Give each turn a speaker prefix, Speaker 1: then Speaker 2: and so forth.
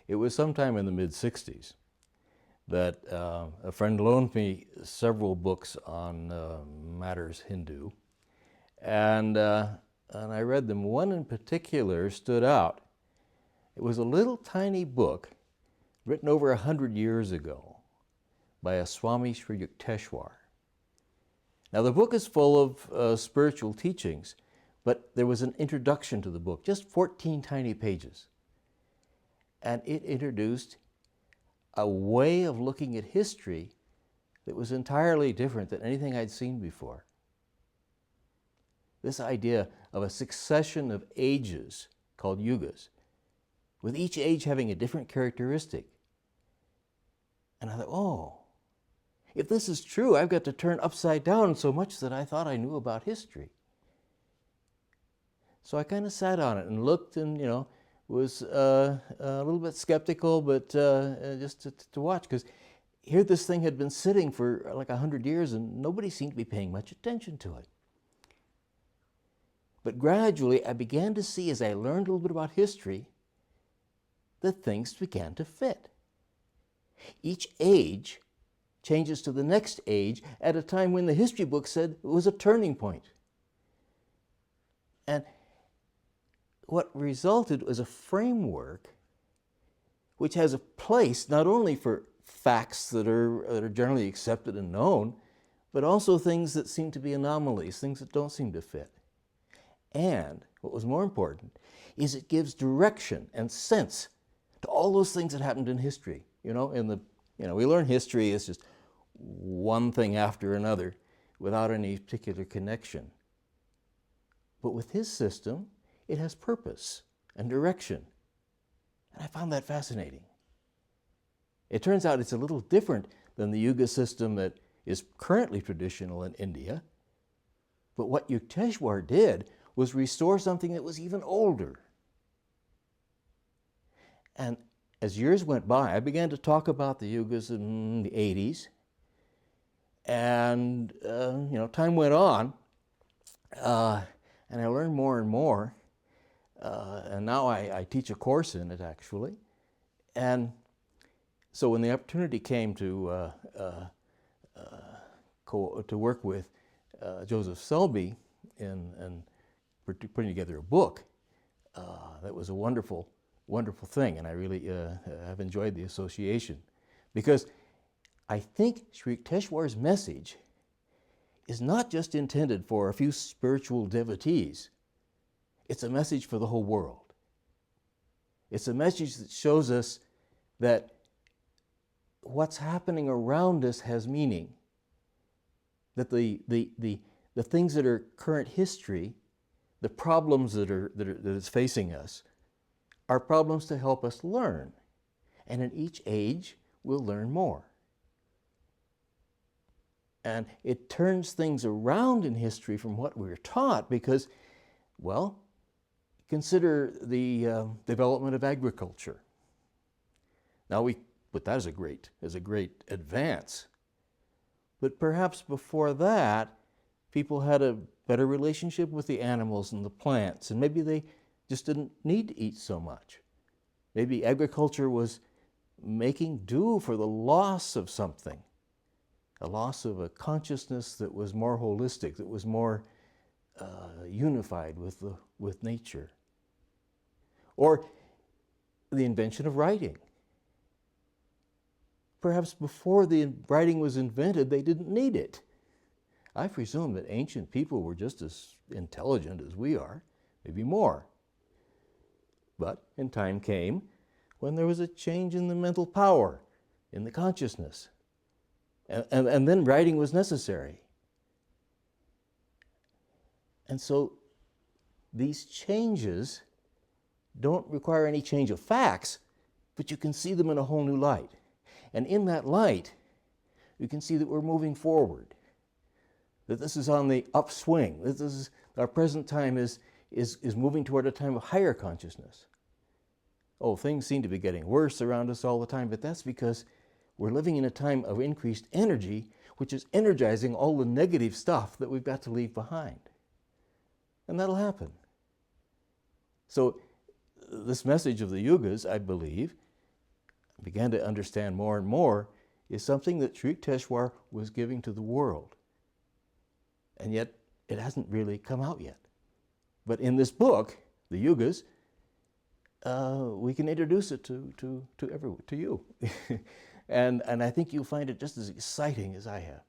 Speaker 1: It was sometime in the mid-60s that a friend loaned me several books on matters Hindu, and I read them. One in particular stood out. It was a little tiny book written over 100 years ago by a Swami Sri Yukteswar. Now the book is full of spiritual teachings, but there was an introduction to the book, just 14 tiny pages. And it introduced a way of looking at history that was entirely different than anything I'd seen before. This idea of a succession of ages called Yugas, with each age having a different characteristic. And I thought, oh, if this is true, I've got to turn upside down so much that I thought I knew about history. So I kind of sat on it and looked and, was a little bit skeptical, but just to watch, because here this thing had been sitting for like 100 years and nobody seemed to be paying much attention to it. But gradually I began to see, as I learned a little bit about history, that things began to fit. Each age changes to the next age at a time when the history book said it was a turning point. And what resulted was a framework which has a place not only for facts that are generally accepted and known, but also things that seem to be anomalies, things that don't seem to fit. And what was more important is it gives direction and sense to all those things that happened in history. We learn history as just one thing after another without any particular connection. But with his system, it has purpose and direction. And I found that fascinating. It turns out it's a little different than the Yuga system that is currently traditional in India. But what Yukteshwar did was restore something that was even older. And as years went by, I began to talk about the Yugas in the 80s. And, time went on, and I learned more and more. And now I teach a course in it, actually. And so when the opportunity came to work with Joseph Selby in putting together a book, that was a wonderful thing, and I really have enjoyed the association, because I think Sri Yukteswar's message is not just intended for a few spiritual devotees. It's a message for the whole world. It's a message that shows us that what's happening around us has meaning, that the things that are current history, the problems that is facing us, are problems to help us learn. And in each age, we'll learn more. And it turns things around in history from what we're taught because, well, consider the development of agriculture. Now we put that as a great advance. But perhaps before that, people had a better relationship with the animals and the plants, and maybe they just didn't need to eat so much. Maybe agriculture was making do for the loss of something, a loss of a consciousness that was more holistic, that was more unified with nature. Or the invention of writing. Perhaps before the writing was invented, they didn't need it. I presume that ancient people were just as intelligent as we are, maybe more. But in time came when there was a change in the mental power, in the consciousness. And then writing was necessary. And so these changes don't require any change of facts, but you can see them in a whole new light. And in that light, you can see that we're moving forward, that this is on the upswing, that this is, our present time is moving toward a time of higher consciousness. Oh, things seem to be getting worse around us all the time, but that's because we're living in a time of increased energy, which is energizing all the negative stuff that we've got to leave behind. And that'll happen. So this message of the Yugas, I believe, began to understand more and more, is something that Sri Yukteswar was giving to the world. And yet, it hasn't really come out yet. But in this book, the Yugas, we can introduce it to you. And I think you'll find it just as exciting as I have.